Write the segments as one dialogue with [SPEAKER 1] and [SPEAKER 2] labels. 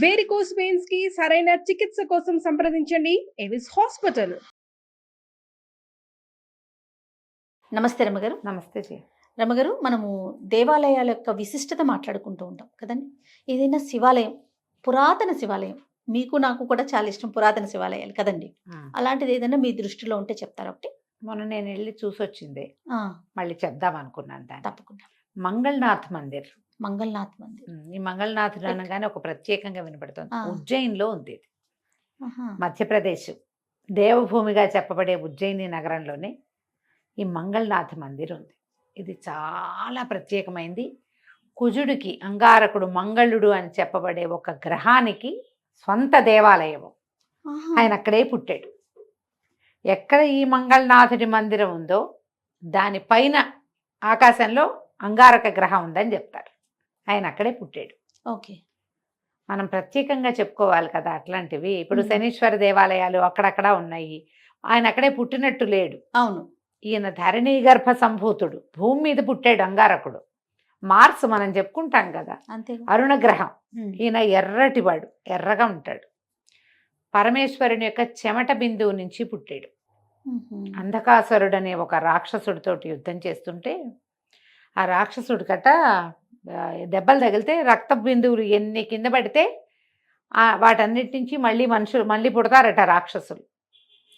[SPEAKER 1] Varicose veins కి సరైన చికిత్స కోసం సంప్రదించండి ఎవిస్ హాస్పిటల్.
[SPEAKER 2] నమస్తే రమగారు.
[SPEAKER 3] నమస్తే జీ.
[SPEAKER 2] రమగారు, మనము దేవాలయాల యొక్క విశిష్టత మాట్లాడుకుంటూ ఉంటాం కదండి. ఏదైనా శివాలయం, పురాతన శివాలయం, మీకు నాకు కూడా చాలా ఇష్టం పురాతన శివాలయాలు కదండి. అలాంటిది ఏదైనా మీ దృష్టిలో ఉంటే చెప్తారా ఒకటి?
[SPEAKER 3] మొన్న నేను వెళ్ళి చూసొచ్చింది,
[SPEAKER 2] ఆ,
[SPEAKER 3] మళ్ళీ చెప్దాం అనుకున్నాను దాన్ని.
[SPEAKER 2] తప్పకుండా.
[SPEAKER 3] మంగళనాథ్ మందిర్.
[SPEAKER 2] మంగళనాథ్ మందిర్.
[SPEAKER 3] ఈ మంగళనాథుడు అనగానే ఒక ప్రత్యేకంగా వినపడుతుంది.
[SPEAKER 2] ఆ.
[SPEAKER 3] ఉజ్జయిన్లో ఉంది ఇది.
[SPEAKER 2] ఆహా.
[SPEAKER 3] మధ్యప్రదేశ్ దేవభూమిగా చెప్పబడే ఉజ్జయిని నగరంలోనే ఈ మంగళనాథ్ మందిర్ ఉంది. ఇది చాలా ప్రత్యేకమైంది. కుజుడికి, అంగారకుడు, మంగళుడు అని చెప్పబడే ఒక గ్రహానికి స్వంత దేవాలయము.
[SPEAKER 2] ఆహా.
[SPEAKER 3] ఆయన అక్కడే పుట్టాడు. ఎక్కడ ఈ మంగళనాథుడి మందిరం ఉందో దానిపైన ఆకాశంలో అంగారక గ్రహం ఉందని చెప్తారు. ఆయన అక్కడే పుట్టాడు.
[SPEAKER 2] ఓకే.
[SPEAKER 3] మనం ప్రత్యేకంగా చెప్పుకోవాలి కదా అట్లాంటివి. ఇప్పుడు
[SPEAKER 2] మ్మ్.
[SPEAKER 3] శనీశ్వర దేవాలయాలు అక్కడక్కడ ఉన్నాయి. ఆయన అక్కడే పుట్టినట్టు లేడు.
[SPEAKER 2] అవును.
[SPEAKER 3] ఈయన ధరణీ గర్భ సంభూతుడు. భూమి మీద పుట్టాడు అంగారకుడు. మార్స్ మనం చెప్పుకుంటాం కదా,
[SPEAKER 2] అంతే.
[SPEAKER 3] అరుణ గ్రహం. ఈయన ఎర్రటివాడు, ఎర్రగా ఉంటాడు. పరమేశ్వరుని యొక్క చెమట బిందువు నుంచి పుట్టాడు. అంధకాసురుడు అనే ఒక రాక్షసుడితోటి యుద్ధం చేస్తుంటే ఆ రాక్షసుడి కట్ట దెబ్బలు తగిలితే రక్త బిందువులు ఎన్ని కింద పడితే వాటన్నిటి నుంచి మళ్ళీ పుడతారట రాక్షసులు.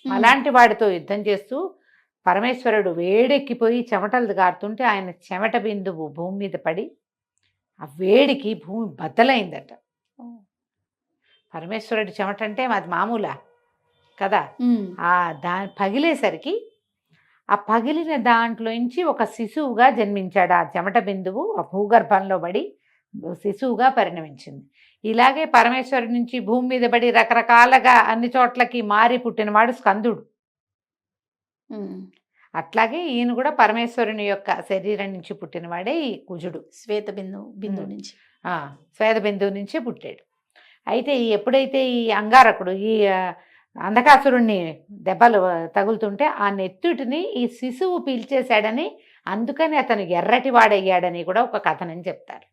[SPEAKER 3] అలాంటి వాడితో యుద్ధం చేస్తూ పరమేశ్వరుడు వేడెక్కిపోయి చెమటలు గారుతుంటే ఆయన చెమట బిందువు భూమి మీద పడి ఆ వేడికి భూమి బద్దలైందట. పరమేశ్వరుడి చెమట అంటే అది మామూలా కదా. పగిలేసరికి ఆ పగిలిన దాంట్లోంచి ఒక శిశువుగా జన్మించాడు. ఆ చెమట బిందువు ఆ భూగర్భంలో పడి శిశువుగా పరిణమించింది. ఇలాగే పరమేశ్వరుడి నుంచి భూమి మీద పడి రకరకాలుగా అన్ని చోట్లకి మారి పుట్టినవాడు స్కందుడు. అట్లాగే ఈయన కూడా పరమేశ్వరుని యొక్క శరీరం నుంచి పుట్టినవాడే ఈ కుజుడు.
[SPEAKER 2] శ్వేత బిందువు నుంచి
[SPEAKER 3] శ్వేత బిందువు నుంచే పుట్టాడు. అయితే ఎప్పుడైతే ఈ అంగారకుడు ఈ అంధకాసురుణ్ణి దెబ్బలు తగులుతుంటే ఆ నెత్తుటిని ఈ శిశువు పీల్చేశాడని, అందుకని అతను ఎర్రటి వాడయ్యాడని కూడా ఒక కథనని చెప్తారు.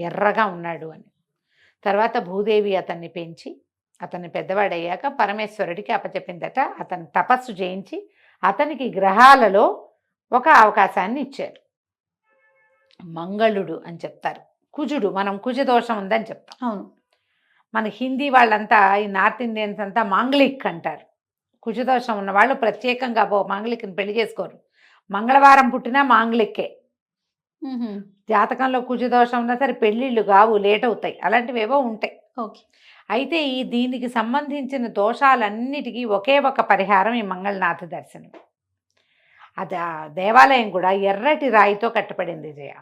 [SPEAKER 3] ఎర్రగా ఉన్నాడు అని. తర్వాత భూదేవి అతన్ని పెంచి అతన్ని పెద్దవాడయ్యాక పరమేశ్వరుడికి అప్పచెప్పిందట. అతను తపస్సు చేయించి అతనికి గ్రహాలలో ఒక అవకాశాన్ని ఇచ్చారు. మంగళుడు అని చెప్తారు. కుజుడు, మనం కుజ దోషం ఉందని చెప్తాం.
[SPEAKER 2] అవును.
[SPEAKER 3] మన హిందీ వాళ్ళంతా, ఈ నార్త్ ఇండియన్స్ అంతా మాంగళిక్ అంటారు. కుజదోషం ఉన్న వాళ్ళు ప్రత్యేకంగా మాంగళిక్ని పెళ్లి చేసుకోరు. మంగళవారం పుట్టినా మాంగళిక్కే. జాతకంలో కుజదోషం ఉన్నా సరే పెళ్ళిళ్ళు కావు, లేట్ అవుతాయి. అలాంటివి ఏవో ఉంటాయి.
[SPEAKER 2] ఓకే.
[SPEAKER 3] అయితే ఈ దీనికి సంబంధించిన దోషాలన్నిటికీ ఒకే ఒక పరిహారం ఈ మంగళనాథ దర్శనం. అది ఆ దేవాలయం కూడా ఎర్రటి రాయితో కట్టబడింది జయ.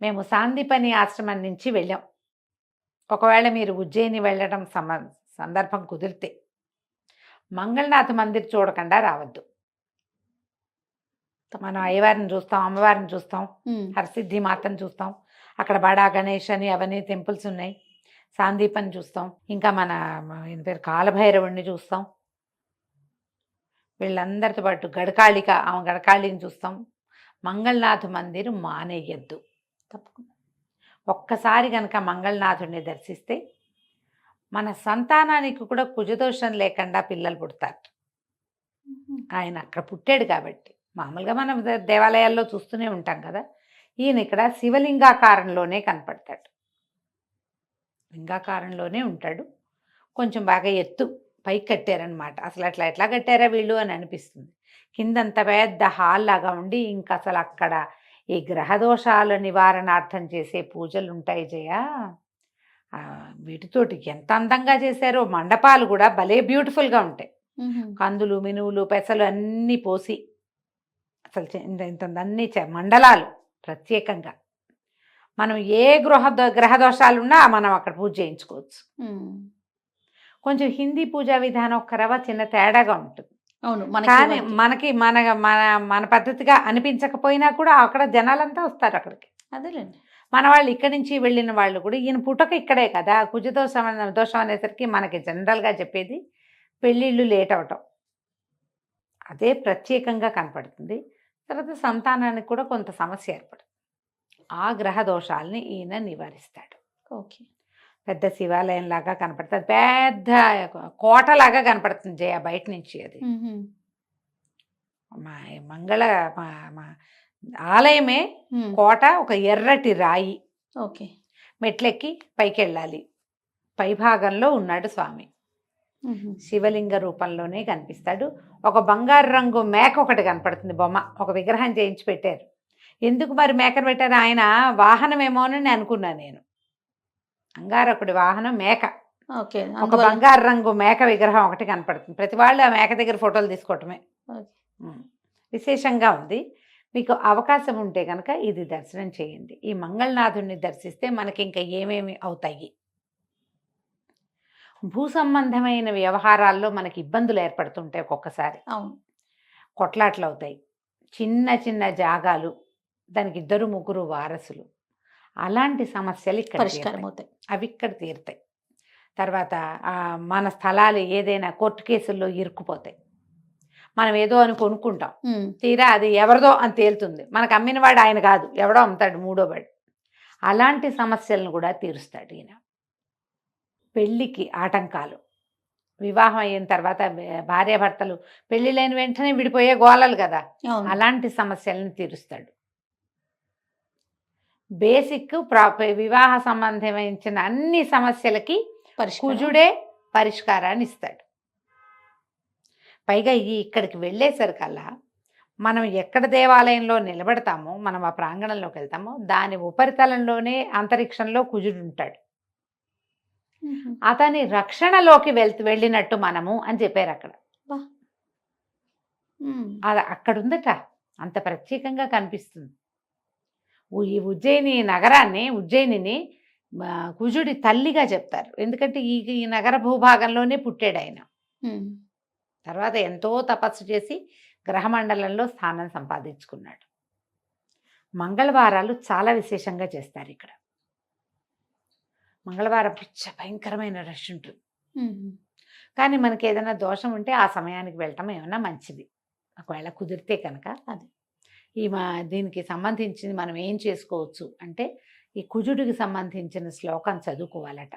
[SPEAKER 3] మేము సాందీపని ఆశ్రమం నుంచి వెళ్ళాం. ఒకవేళ మీరు ఉజ్జయిని వెళ్ళడం సందర్భం కుదిరితే మంగళనాథ మందిర్ చూడకుండా రావద్దు. మనం అయ్యవారిని చూస్తాం, అమ్మవారిని చూస్తాం, హరసిద్ధి మాతను చూస్తాం, అక్కడ బడా గణేష్ అని అవన్నీ టెంపుల్స్ ఉన్నాయి. సాందీపని చూస్తాం, ఇంకా మన పేరు కాలభైరవుడిని చూస్తాం, వీళ్ళందరితో పాటు గడకాళిని చూస్తాం. మంగళనాథ మందిర్ మానేయద్దు.
[SPEAKER 2] తప్పకుండా
[SPEAKER 3] ఒక్కసారి కనుక మంగళనాథుడిని దర్శిస్తే మన సంతానానికి కూడా కుజదోషం లేకుండా పిల్లలు పుడతారు. ఆయన అక్కడ పుట్టాడు కాబట్టి. మామూలుగా మనం దేవాలయాల్లో చూస్తూనే ఉంటాం కదా, ఈయన ఇక్కడ శివలింగాకారంలోనే కనపడతాడు. లింగాకారంలోనే ఉంటాడు. కొంచెం బాగా ఎత్తు పైకి కట్టారనమాట. అసలు ఎట్లా కట్టారా వీళ్ళు అని అనిపిస్తుంది. కిందంత పెద్ద హాల్ లాగా ఉండి ఇంకా అసలు అక్కడ ఈ గ్రహదోషాల నివారణార్థం చేసే పూజలు ఉంటాయి జయ. వీటితోటి ఎంత అందంగా చేశారో. మండపాలు కూడా భలే బ్యూటిఫుల్గా ఉంటాయి. కందులు, మినువులు, పెసలు అన్నీ పోసి అసలు ఇంత అన్ని మండలాలు ప్రత్యేకంగా. మనం ఏ గ్రహదోషాలున్నా మనం అక్కడ పూజ చేయించుకోవచ్చు. కొంచెం హిందీ పూజా విధానం ఒక రవ్వ చిన్న తేడాగా ఉంటుంది.
[SPEAKER 2] అవును.
[SPEAKER 3] కానీ మనకి మన మన మన పద్ధతిగా అనిపించకపోయినా కూడా అక్కడ జనాలంతా వస్తారు అక్కడికి.
[SPEAKER 2] అదేలేండి.
[SPEAKER 3] మన వాళ్ళు ఇక్కడి నుంచి వెళ్ళిన వాళ్ళు కూడా, ఈయన పుట్టక ఇక్కడే కదా, దోషం అనేసరికి మనకి జనరల్గా చెప్పేది పెళ్ళిళ్ళు లేట్ అవటం, అదే ప్రత్యేకంగా కనపడుతుంది. తర్వాత సంతానానికి కూడా కొంత సమస్య ఏర్పడుతుంది. ఆ గ్రహ దోషాలని ఈయన నివారిస్తాడు.
[SPEAKER 2] ఓకే.
[SPEAKER 3] పెద్ద శివాలయం లాగా కనపడుతుంది, పెద్ద కోటలాగా కనపడుతుంది జయ బయట నుంచి. అది మా మంగళ మా మా ఆలయమే కోట, ఒక ఎర్రటి రాయి.
[SPEAKER 2] ఓకే.
[SPEAKER 3] మెట్లెక్కి పైకి వెళ్ళాలి. పై భాగంలో ఉన్నాడు స్వామి, శివలింగ రూపంలోనే కనిపిస్తాడు. ఒక బంగారు రంగు మేక ఒకటి కనపడుతుంది, బొమ్మ, ఒక విగ్రహం చేయించి పెట్టారు. ఎందుకు మరి మేకను పెట్టారు? ఆయన వాహనమేమోనని అనుకున్నాను నేను. అంగారకుడి వాహనం మేక.
[SPEAKER 2] ఓకే.
[SPEAKER 3] ఒక బంగారు రంగు మేక విగ్రహం ఒకటి కనపడుతుంది. ప్రతి వాళ్ళు ఆ మేక దగ్గర ఫోటోలు తీసుకోవటమే. విశేషంగా ఉంది. మీకు అవకాశం ఉంటే కనుక ఇది దర్శనం చేయండి. ఈ మంగళనాథుడిని దర్శిస్తే మనకి ఇంకా ఏమేమి అవుతాయి? భూ సంబంధమైన వ్యవహారాల్లో మనకి ఇబ్బందులు ఏర్పడుతుంటాయి ఒక్కొక్కసారి. కొట్లాట్లు అవుతాయి, చిన్న చిన్న జాగాలు, దానికి 2-3 వారసులు, అలాంటి సమస్యలు ఇక్కడ
[SPEAKER 2] పరిష్కారం అవుతాయి.
[SPEAKER 3] అవి ఇక్కడ తీరుతాయి. తర్వాత మన స్థలాలు ఏదైనా కోర్టు కేసుల్లో ఇరుక్కుపోతాయి. మనం ఏదో అని కొనుక్కుంటాం, తీరా అది ఎవరిదో అని తేలుతుంది. మనకు అమ్మినవాడు ఆయన కాదు, ఎవడో అమ్ముతాడు, మూడోవాడు. అలాంటి సమస్యలను కూడా తీరుస్తాడు ఈయన. పెళ్ళికి ఆటంకాలు, వివాహం అయిన తర్వాత భార్యాభర్తలు పెళ్లి లేని వెంటనే విడిపోయే గోలలు కదా, అలాంటి సమస్యలను తీరుస్తాడు. బేసిక్ వివాహ సంబంధమైన అన్ని సమస్యలకి కుజుడే పరిష్కారాన్ని ఇస్తాడు. పైగా ఇక్కడికి వెళ్ళేసరికల్లా మనం ఎక్కడ దేవాలయంలో నిలబడతామో, మనం ఆ ప్రాంగణంలోకి వెళ్తామో, దాని ఉపరితలంలోనే అంతరిక్షంలో కుజుడు ఉంటాడు. అతని రక్షణలోకి వెళ్ళినట్టు మనము అని చెప్పారు అక్కడ. అది అక్కడ ఉందట, అంత ప్రత్యేకంగా కనిపిస్తుంది. ఈ ఉజ్జయిని నగరాన్ని, ఉజ్జయినిని కుజుడి తల్లిగా చెప్తారు. ఎందుకంటే ఈ నగర భూభాగంలోనే పుట్టాడు ఆయన. తర్వాత ఎంతో తపస్సు చేసి గ్రహమండలంలో స్థానం సంపాదించుకున్నాడు. మంగళవారాలు చాలా విశేషంగా చేస్తారు ఇక్కడ. మంగళవారం భయంకరమైన రష్ ఉంటుంది. కానీ మనకి ఏదైనా దోషం ఉంటే ఆ సమయానికి వెళ్ళటం ఏమన్నా మంచిది, ఒకవేళ కుదిరితే కనుక. అది దీనికి సంబంధించింది మనం ఏం చేసుకోవచ్చు అంటే, ఈ కుజుడికి సంబంధించిన శ్లోకం చదువుకోవాలట.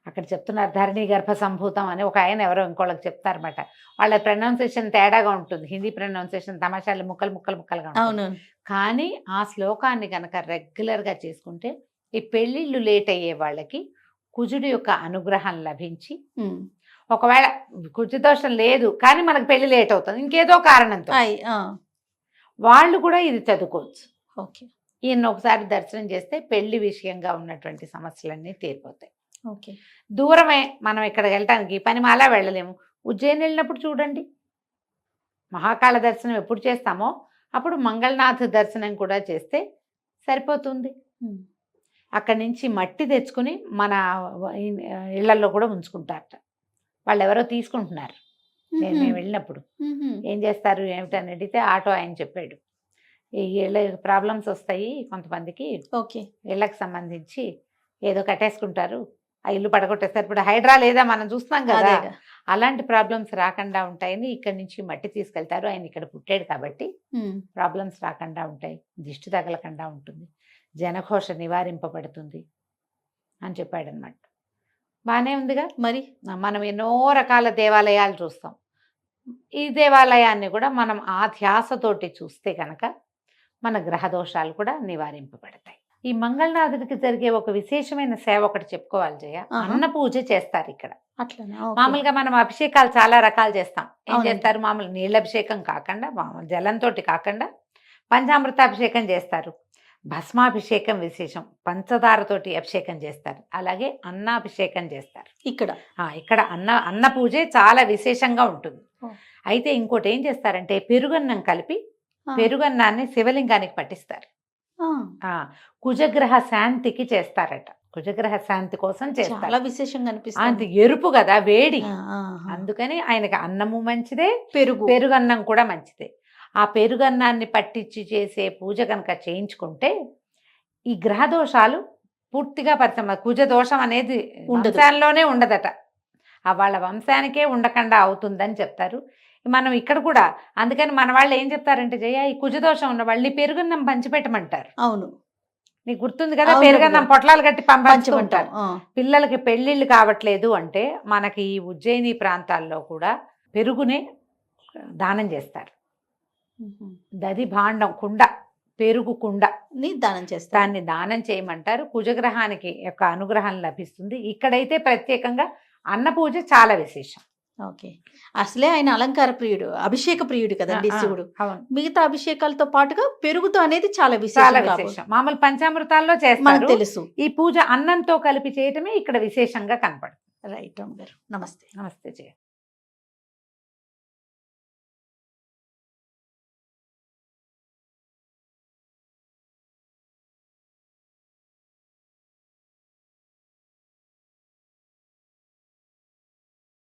[SPEAKER 3] అక్కడ చెప్తున్నారు, ధరణి గర్భ సంభూతం అని ఒక ఆయన ఎవరో ఇంకోళ్ళకి చెప్తారన్నమాట. వాళ్ళ ప్రొనౌన్సియేషన్ తేడాగా ఉంటుంది, హిందీ ప్రొనౌన్సియేషన్ తమాషాలు ముక్కలుగా ఉంటుంది. కానీ ఆ శ్లోకాన్ని కనుక రెగ్యులర్గా చేసుకుంటే ఈ పెళ్ళిళ్ళు లేట్ అయ్యే వాళ్ళకి కుజుడి యొక్క అనుగ్రహం లభించి, ఒకవేళ కుజదోషం లేదు కానీ మనకు పెళ్లి లేట్ అవుతుంది ఇంకేదో కారణంతో, వాళ్ళు కూడా ఇది చదువుకోవచ్చు. ఓకే. ఈయన ఒకసారి దర్శనం చేస్తే పెళ్లి విషయంగా ఉన్నటువంటి సమస్యలన్నీ తీరిపోతాయి. ఓకే. దూరమే, మనం ఇక్కడ వెళ్ళటానికి పనిమాల వెళ్ళలేము. ఉజ్జయిని వెళ్ళినప్పుడు చూడండి, మహాకాళ దర్శనం ఎప్పుడు చేస్తామో అప్పుడు మంగళనాథ్ దర్శనం కూడా చేస్తే సరిపోతుంది. అక్కడి నుంచి మట్టి తెచ్చుకుని మన ఇళ్లలో కూడా ఉంచుకుంటారట. వాళ్ళు ఎవరో తీసుకుంటున్నారు. మేము వెళ్ళినప్పుడు ఏం చేస్తారు ఏమిటని అడిగితే ఆటో ఆయన చెప్పాడు, ఈ ఇళ్ళ ప్రాబ్లమ్స్ వస్తాయి కొంతమందికి, ఓకే, ఇళ్ళకి సంబంధించి ఏదో కట్టేసుకుంటారు, ఆ ఇల్లు పడగొట్టేస్తారు. ఇప్పుడు హైడ్రా లేదా మనం చూస్తున్నాం కదా, అలాంటి ప్రాబ్లమ్స్ రాకుండా ఉంటాయని ఇక్కడి నుంచి మట్టి తీసుకెళ్తారు. ఆయన ఇక్కడ పుట్టాడు కాబట్టి ప్రాబ్లమ్స్ రాకుండా ఉంటాయి, దిష్టి తగలకుండా ఉంటుంది, జనఘోష నివారింపబడుతుంది అని చెప్పాడనమాట. బాగానే ఉందిగా. మరి మనం ఎన్నో రకాల దేవాలయాలు చూస్తాం, ఈ దేవాలయాన్ని కూడా మనం ఆ ధ్యాసతోటి చూస్తే కనుక మన గ్రహదోషాలు కూడా నివారింపబడతాయి. ఈ మంగళనాథుడికి జరిగే ఒక విశేషమైన సేవ ఒకటి చెప్పుకోవాలి జయ. అన్న పూజ చేస్తారు ఇక్కడ. మామూలుగా మనం అభిషేకాలు చాలా రకాలు చేస్తాం. ఏం చేస్తారు, మామూలు నీళ్ళ అభిషేకం కాకుండా, జలంతో కాకుండా పంచామృతాభిషేకం చేస్తారు, భస్మాభిషేకం విశేషం, పంచదారతోటి అభిషేకం చేస్తారు, అలాగే అన్నాభిషేకం చేస్తారు. ఇక్కడ అన్న పూజే చాలా విశేషంగా ఉంటుంది. అయితే ఇంకోటి ఏం చేస్తారంటే, పెరుగన్నం కలిపి పెరుగన్నాన్ని శివలింగానికి పట్టిస్తారు. కుజగ్రహ శాంతికి చేస్తారట. కుజగ్రహ శాంతి కోసం చేస్తారు. విశేషంగా అనిపిస్తుంది. ఎరుపు కదా, వేడి, అందుకని ఆయనకి అన్నము మంచిదే, పెరుగన్నం కూడా మంచిదే. ఆ పెరుగన్నాన్ని పట్టించి చేసే పూజ కనుక చేయించుకుంటే ఈ గ్రహదోషాలు పూర్తిగా కుజ దోషం అనేది వంశాల్లోనే ఉండదట, వాళ్ళ వంశానికే ఉండకుండా అవుతుందని చెప్తారు. మనం ఇక్కడ కూడా అందుకని మన వాళ్ళు ఏం చెప్తారంటే జయ, ఈ కుజదోషం ఉన్న వాళ్ళని పెరుగున్నం పంచిపెట్టమంటారు. అవును, నీకు గుర్తుంది కదా,
[SPEAKER 2] అవును
[SPEAKER 3] పెరుగన్నం
[SPEAKER 2] కదా.
[SPEAKER 3] పొట్లాలు కట్టి పంపించు
[SPEAKER 2] పంచమంటాం.
[SPEAKER 3] ఉంటారు. పిల్లలకి పెళ్ళిళ్ళు కావట్లేదు అంటే మనకి ఈ ఉజ్జయిని ప్రాంతాల్లో కూడా పెరుగునే దానం చేస్తారు. దది భాండం కుండ, పెరుగు కుండ,
[SPEAKER 2] ని దానం చేస్తాను.
[SPEAKER 3] దాన్ని దానం చేయమంటారు. కుజగ్రహానికి యొక్క అనుగ్రహం లభిస్తుంది. ఇక్కడైతే ప్రత్యేకంగా అన్న పూజ చాలా విశేషం.
[SPEAKER 2] ఓకే. అసలే ఆయన అలంకార ప్రియుడు, అభిషేక ప్రియుడు కదండి శివుడు.
[SPEAKER 3] అవును,
[SPEAKER 2] మిగతా అభిషేకాలతో పాటుగా పెరుగుతో అనేది చాలా
[SPEAKER 3] చాలా
[SPEAKER 2] విశేషం కాబట్టి
[SPEAKER 3] విశేషం. మామూలు పంచామృతాల్లో
[SPEAKER 2] మనకు
[SPEAKER 3] చేస్తారు,
[SPEAKER 2] తెలుసు.
[SPEAKER 3] ఈ పూజ అన్నంతో కలిపి చేయటమే ఇక్కడ విశేషంగా కనపడుతుంది.
[SPEAKER 2] రైట్ రామ్ గారు, నమస్తే.
[SPEAKER 3] నమస్తే జయ.